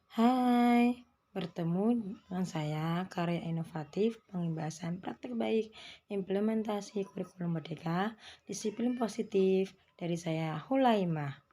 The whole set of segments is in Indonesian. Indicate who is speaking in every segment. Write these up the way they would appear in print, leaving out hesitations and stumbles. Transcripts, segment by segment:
Speaker 1: Hai, bertemu dengan saya karya inovatif pengembasan praktik baik implementasi kurikulum merdeka disiplin positif dari saya Hulaimah.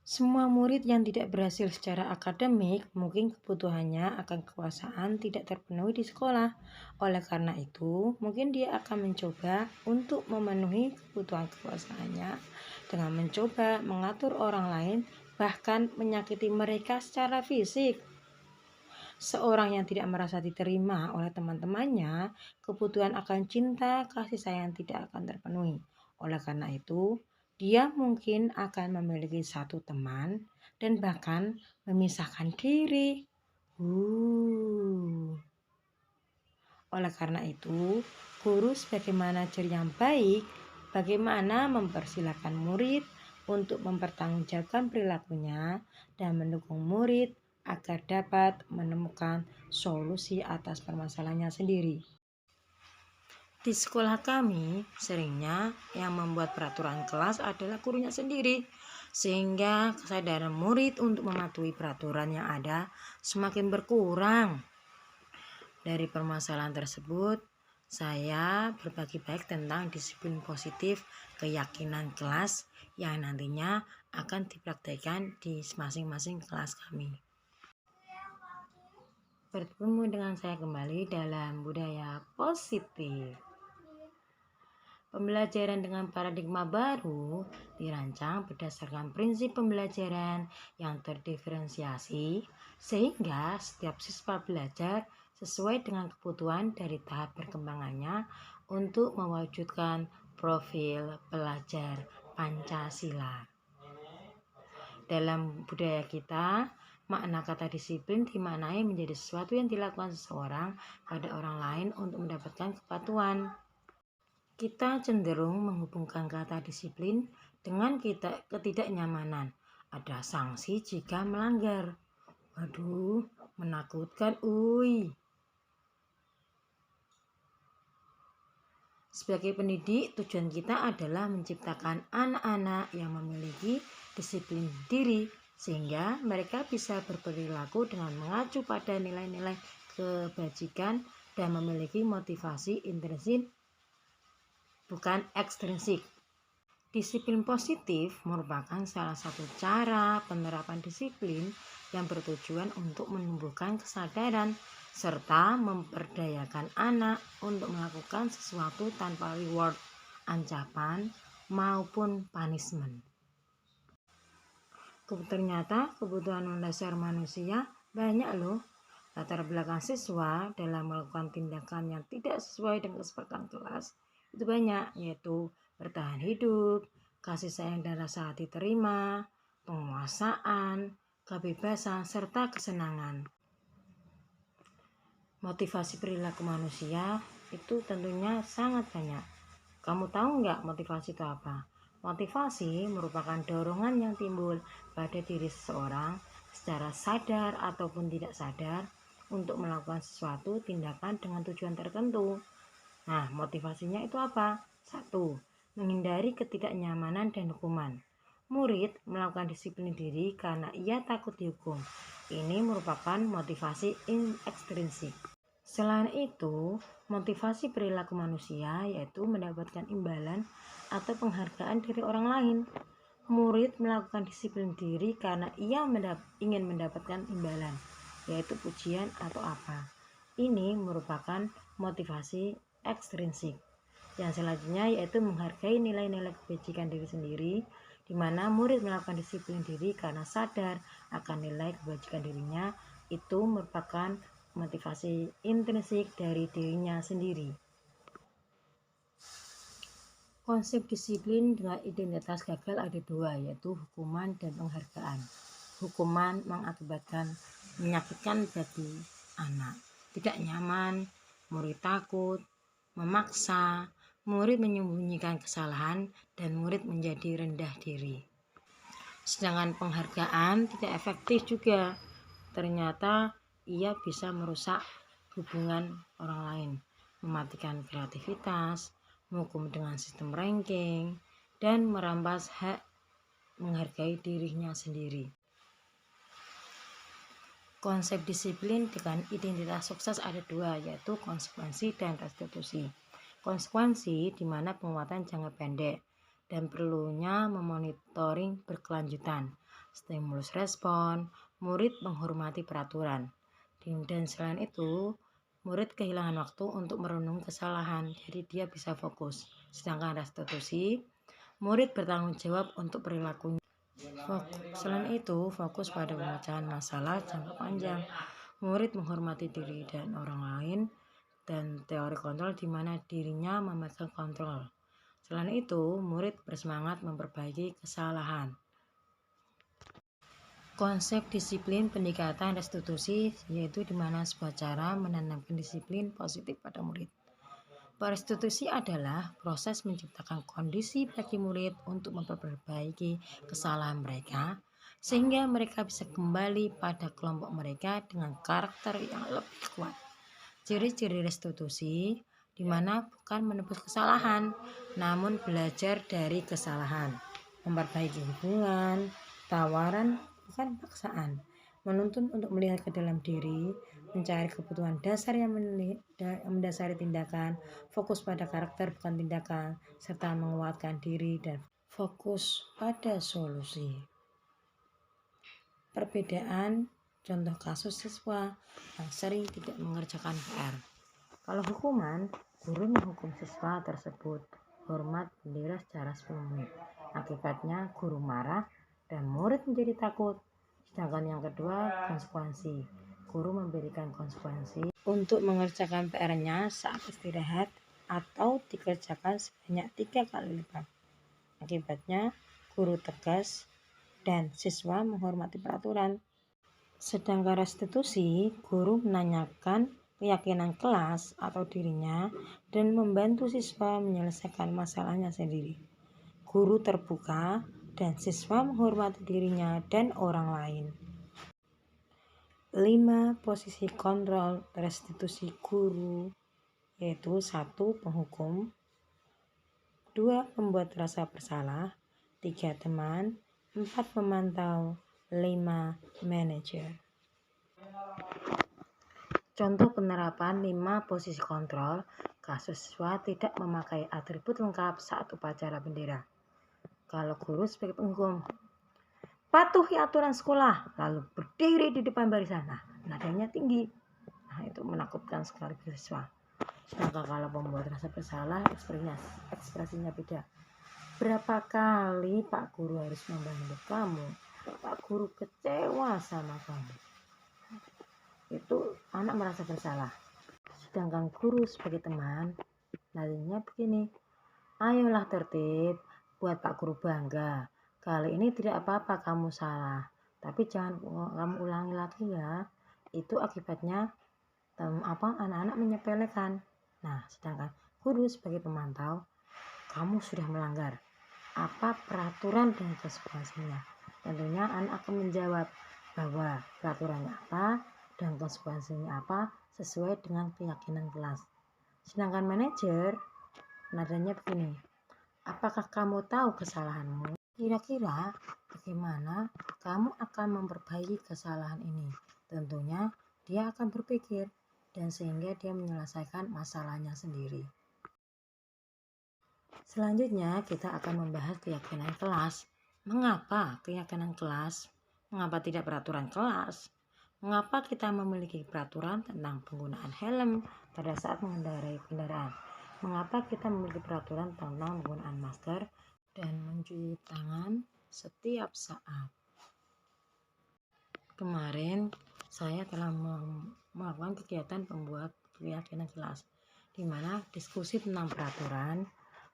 Speaker 1: Semua murid yang tidak berhasil secara akademik mungkin kebutuhannya akan kekuasaan tidak terpenuhi di sekolah. Oleh karena itu, mungkin dia akan mencoba untuk memenuhi kebutuhan kekuasaannya dengan mencoba mengatur orang lain, bahkan menyakiti mereka secara fisik. Seorang yang tidak merasa diterima oleh teman-temannya, kebutuhan akan cinta, kasih sayang tidak akan terpenuhi. Oleh karena itu, dia mungkin akan memiliki satu teman dan bahkan memisahkan diri. Oleh karena itu, guru sebagai manajer yang baik, bagaimana mempersilahkan murid untuk mempertanggungjawabkan perilakunya dan mendukung murid agar dapat menemukan solusi atas permasalahannya sendiri. Di sekolah kami, seringnya yang membuat peraturan kelas adalah gurunya sendiri, sehingga kesadaran murid untuk mematuhi peraturan yang ada semakin berkurang. Dari permasalahan tersebut, saya berbagi baik tentang disiplin positif keyakinan kelas yang nantinya akan dipraktikkan di masing-masing kelas kami. Bertemu dengan saya kembali dalam budaya positif. Pembelajaran dengan paradigma baru dirancang berdasarkan prinsip pembelajaran yang terdiferensiasi sehingga setiap siswa belajar sesuai dengan kebutuhan dari tahap perkembangannya untuk mewujudkan profil pelajar Pancasila. Dalam budaya kita, makna kata disiplin dimaknai menjadi sesuatu yang dilakukan seseorang pada orang lain untuk mendapatkan kepatuhan. Kita cenderung menghubungkan kata disiplin dengan ketidaknyamanan. Ada sanksi jika melanggar. Waduh, menakutkan, Sebagai pendidik, tujuan kita adalah menciptakan anak-anak yang memiliki disiplin diri sehingga mereka bisa berperilaku dengan mengacu pada nilai-nilai kebajikan dan memiliki motivasi intrinsik bukan ekstrinsik. Disiplin positif merupakan salah satu cara penerapan disiplin yang bertujuan untuk menumbuhkan kesadaran serta memperdayakan anak untuk melakukan sesuatu tanpa reward, ancaman, maupun punishment. Ternyata kebutuhan mendasar manusia banyak loh. Latar belakang siswa dalam melakukan tindakan yang tidak sesuai dengan kesepakatan kelas itu banyak, yaitu bertahan hidup, kasih sayang dan rasa diterima, penguasaan, kebebasan, serta kesenangan. Motivasi perilaku manusia itu tentunya sangat banyak. Kamu tahu nggak motivasi itu apa? Motivasi merupakan dorongan yang timbul pada diri seseorang secara sadar ataupun tidak sadar untuk melakukan sesuatu tindakan dengan tujuan tertentu. Nah, motivasinya itu apa? 1. Menghindari ketidaknyamanan dan hukuman. Murid melakukan disiplin diri karena ia takut dihukum. Ini merupakan motivasi ekstrinsik. Selain itu, motivasi perilaku manusia yaitu mendapatkan imbalan atau penghargaan dari orang lain. Murid melakukan disiplin diri karena ia ingin mendapatkan imbalan, yaitu pujian atau apa. Ini merupakan motivasi ekstrinsik. Yang selanjutnya yaitu menghargai nilai-nilai kebajikan diri sendiri, di mana murid melakukan disiplin diri karena sadar akan nilai kebajikan dirinya. Itu merupakan motivasi intrinsik dari dirinya sendiri. Konsep disiplin dengan identitas gagal ada dua, yaitu hukuman dan penghargaan. Hukuman mengakibatkan menyakitkan bagi anak, tidak nyaman, murid takut, memaksa, murid menyembunyikan kesalahan, dan murid menjadi rendah diri. Sedangkan penghargaan tidak efektif juga. Ternyata ia bisa merusak hubungan orang lain, mematikan kreativitas, menghukum dengan sistem ranking, dan merampas hak menghargai dirinya sendiri. Konsep disiplin dengan identitas sukses ada dua, yaitu konsekuensi dan restitusi. Konsekuensi di mana penguatan jangka pendek dan perlunya memonitoring berkelanjutan, stimulus respon, murid menghormati peraturan. Dan selain itu, murid kehilangan waktu untuk merenung kesalahan, jadi dia bisa fokus. Sedangkan restitusi, murid bertanggung jawab untuk perilakunya. Selain itu, fokus pada pemecahan masalah jangka panjang. Murid menghormati diri dan orang lain, dan teori kontrol di mana dirinya memegang kontrol. Selain itu, murid bersemangat memperbaiki kesalahan. Konsep disiplin pendekatan restitusi yaitu di mana sebuah cara menanamkan disiplin positif pada murid. Restitusi adalah proses menciptakan kondisi bagi murid untuk memperbaiki kesalahan mereka sehingga mereka bisa kembali pada kelompok mereka dengan karakter yang lebih kuat. Ciri-ciri restitusi di mana bukan menebus kesalahan, namun belajar dari kesalahan, memperbaiki hubungan, tawaran bukan paksaan, menuntun untuk melihat ke dalam diri, mencari kebutuhan dasar yang mendasari tindakan, fokus pada karakter bukan tindakan, serta menguatkan diri dan fokus pada solusi. Perbedaan contoh kasus siswa yang sering tidak mengerjakan PR. Kalau hukuman, guru menghukum siswa tersebut hormat bendera secara 10 menit. Akibatnya guru marah dan murid menjadi takut. Sedangkan yang kedua, konsekuensi. Guru memberikan konsekuensi untuk mengerjakan PR-nya saat istirahat atau dikerjakan sebanyak 3 kali lipat. Akibatnya guru tegas dan siswa menghormati peraturan. Sedangkan restitusi, guru menanyakan keyakinan kelas atau dirinya dan membantu siswa menyelesaikan masalahnya sendiri. Guru terbuka dan siswa menghormati dirinya dan orang lain. 5 posisi kontrol restitusi guru yaitu 1. Penghukum, 2. Pembuat rasa bersalah, 3. Teman, 4. Pemantau, 5. Manajer. Contoh penerapan 5 posisi kontrol kasus siswa tidak memakai atribut lengkap saat upacara bendera. Kalau guru sebagai penghukum, patuhi aturan sekolah, lalu berdiri di depan barisan. Nadanya tinggi. Itu menakutkan sekali siswa. Sedangkan kalau pembuat rasa bersalah, ekspresinya beda. Berapa kali Pak Guru harus membantu kamu? Pak Guru kecewa sama kamu. Itu anak merasa bersalah. Sedangkan guru sebagai teman, nadanya begini, ayolah tertib, buat Pak Guru bangga. Kali ini tidak apa-apa kamu salah, tapi jangan kamu ulangi lagi ya. Itu akibatnya anak-anak menyepelekan. Nah, sedangkan guru sebagai pemantau, kamu sudah melanggar. Apa peraturan dan konsekuensinya? Tentunya anak akan menjawab bahwa peraturannya apa dan konsekuensinya apa sesuai dengan keyakinan kelas. Sedangkan manajer, nadanya begini, apakah kamu tahu kesalahanmu? Kira-kira bagaimana kamu akan memperbaiki kesalahan ini? Tentunya dia akan berpikir dan sehingga dia menyelesaikan masalahnya sendiri. Selanjutnya kita akan membahas keyakinan kelas. Mengapa keyakinan kelas? Mengapa tidak peraturan kelas? Mengapa kita memiliki peraturan tentang penggunaan helm pada saat mengendarai kendaraan? Mengapa kita memiliki peraturan tentang penggunaan masker dan mencuci tangan setiap saat? Kemarin saya telah melakukan kegiatan pembuat keyakinan kelas, di mana diskusi tentang peraturan,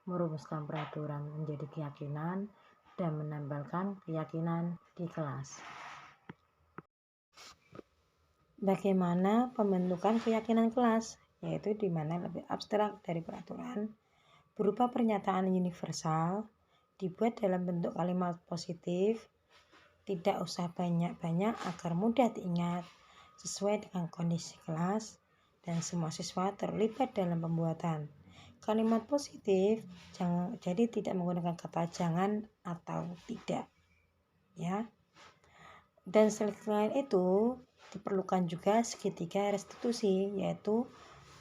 Speaker 1: merumuskan peraturan menjadi keyakinan, dan menambahkan keyakinan di kelas. Bagaimana pembentukan keyakinan kelas? Yaitu di mana lebih abstrak dari peraturan, berupa pernyataan universal, dibuat dalam bentuk kalimat positif, tidak usah banyak-banyak agar mudah diingat, sesuai dengan kondisi kelas, dan semua siswa terlibat dalam pembuatan. Kalimat positif jadi tidak menggunakan kata jangan atau tidak, ya. Dan selain itu, Diperlukan juga segitiga restitusi, yaitu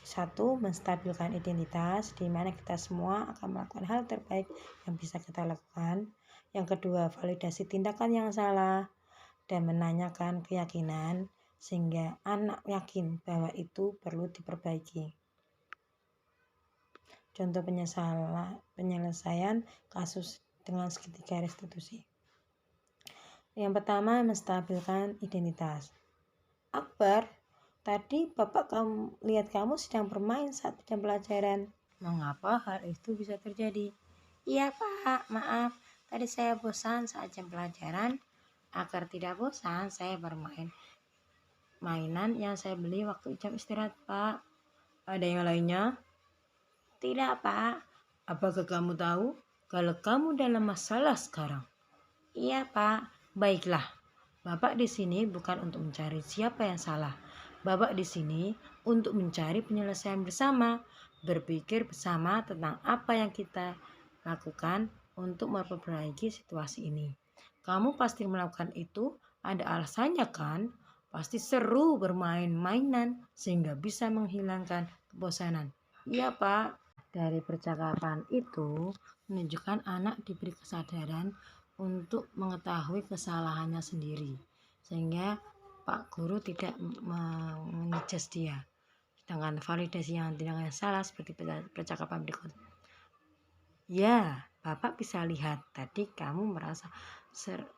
Speaker 1: 1. Menstabilkan identitas, di mana kita semua akan melakukan hal terbaik yang bisa kita lakukan. Yang kedua, validasi tindakan yang salah dan menanyakan keyakinan sehingga anak yakin bahwa itu perlu diperbaiki. Contoh penyelesaian kasus dengan segitiga restitusi. Yang pertama, menstabilkan identitas. Akbar, tadi Bapak lihat kamu sedang bermain saat jam pelajaran. Mengapa hal itu bisa terjadi? Iya Pak, maaf. Tadi saya bosan saat jam pelajaran. Agar tidak bosan, saya bermain mainan yang saya beli waktu jam istirahat Pak. Ada yang lainnya? Tidak Pak. Apakah kamu tahu kalau kamu dalam masalah sekarang? Iya Pak. Baiklah. Bapak di sini bukan untuk mencari siapa yang salah. Bapak di sini untuk mencari penyelesaian bersama, berpikir bersama tentang apa yang kita lakukan untuk memperbaiki situasi ini. Kamu pasti melakukan itu, ada alasannya kan? Pasti seru bermain-mainan sehingga bisa menghilangkan kebosanan. Iya Pak. Dari percakapan itu menunjukkan anak diberi kesadaran untuk mengetahui kesalahannya sendiri, sehingga Pak Guru tidak mengejudge dia. Sedangkan validasi yang tidak salah seperti percakapan berikut. Ya, Bapak bisa lihat tadi kamu merasa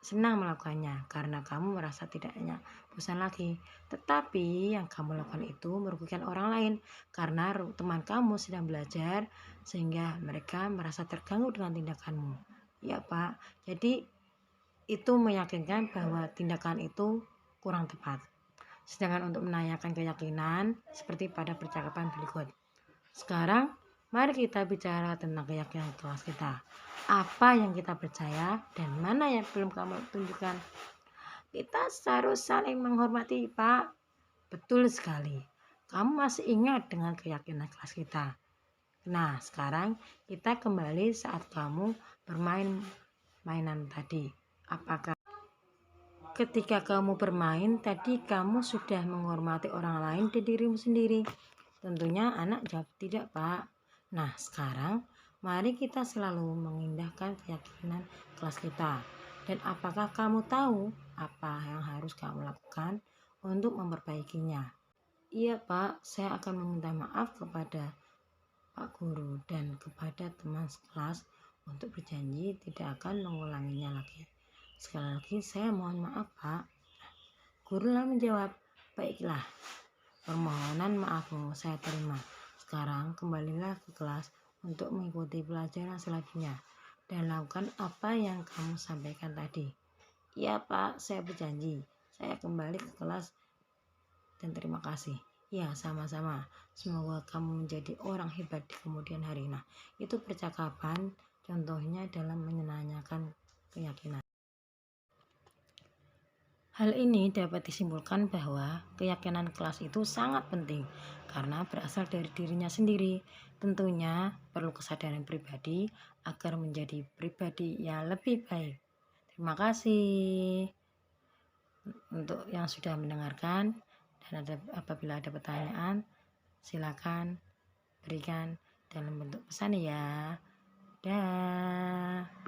Speaker 1: senang melakukannya karena kamu merasa tidaknya bosan lagi. Tetapi yang kamu lakukan itu merugikan orang lain karena teman kamu sedang belajar sehingga mereka merasa terganggu dengan tindakanmu. Ya Pak, jadi itu meyakinkan bahwa tindakan itu kurang tepat. Sedangkan untuk menanyakan keyakinan seperti pada percakapan berikut. Sekarang mari kita bicara tentang keyakinan kelas kita. Apa yang kita percaya dan mana yang belum kamu tunjukkan. Kita harus saling menghormati Pak. Betul sekali. Kamu masih ingat dengan keyakinan kelas kita. Nah, sekarang kita kembali saat kamu bermain mainan tadi. Apakah ketika kamu bermain tadi kamu sudah menghormati orang lain dan dirimu sendiri? Tentunya anak jawab tidak Pak. Nah, sekarang mari kita selalu mengindahkan keyakinan kelas kita. Dan apakah kamu tahu apa yang harus kamu lakukan untuk memperbaikinya? Iya Pak, saya akan meminta maaf kepada Pak Guru dan kepada teman sekelas untuk berjanji tidak akan mengulanginya lagi. Sekali lagi saya mohon maaf Pak. Guru lalu menjawab, baiklah, permohonan maafmu saya terima. Sekarang kembalilah ke kelas untuk mengikuti pelajaran selanjutnya dan lakukan apa yang kamu sampaikan tadi. Iya Pak, saya berjanji. Saya kembali ke kelas dan terima kasih. Ya, sama-sama. Semoga kamu menjadi orang hebat di kemudian hari. Nah, itu percakapan contohnya dalam menanyakan keyakinan. Hal ini dapat disimpulkan bahwa keyakinan kelas itu sangat penting karena berasal dari dirinya sendiri. Tentunya perlu kesadaran pribadi agar menjadi pribadi yang lebih baik. Terima kasih untuk yang sudah mendengarkan, dan apabila ada pertanyaan silakan berikan dalam bentuk pesan ya. Dah.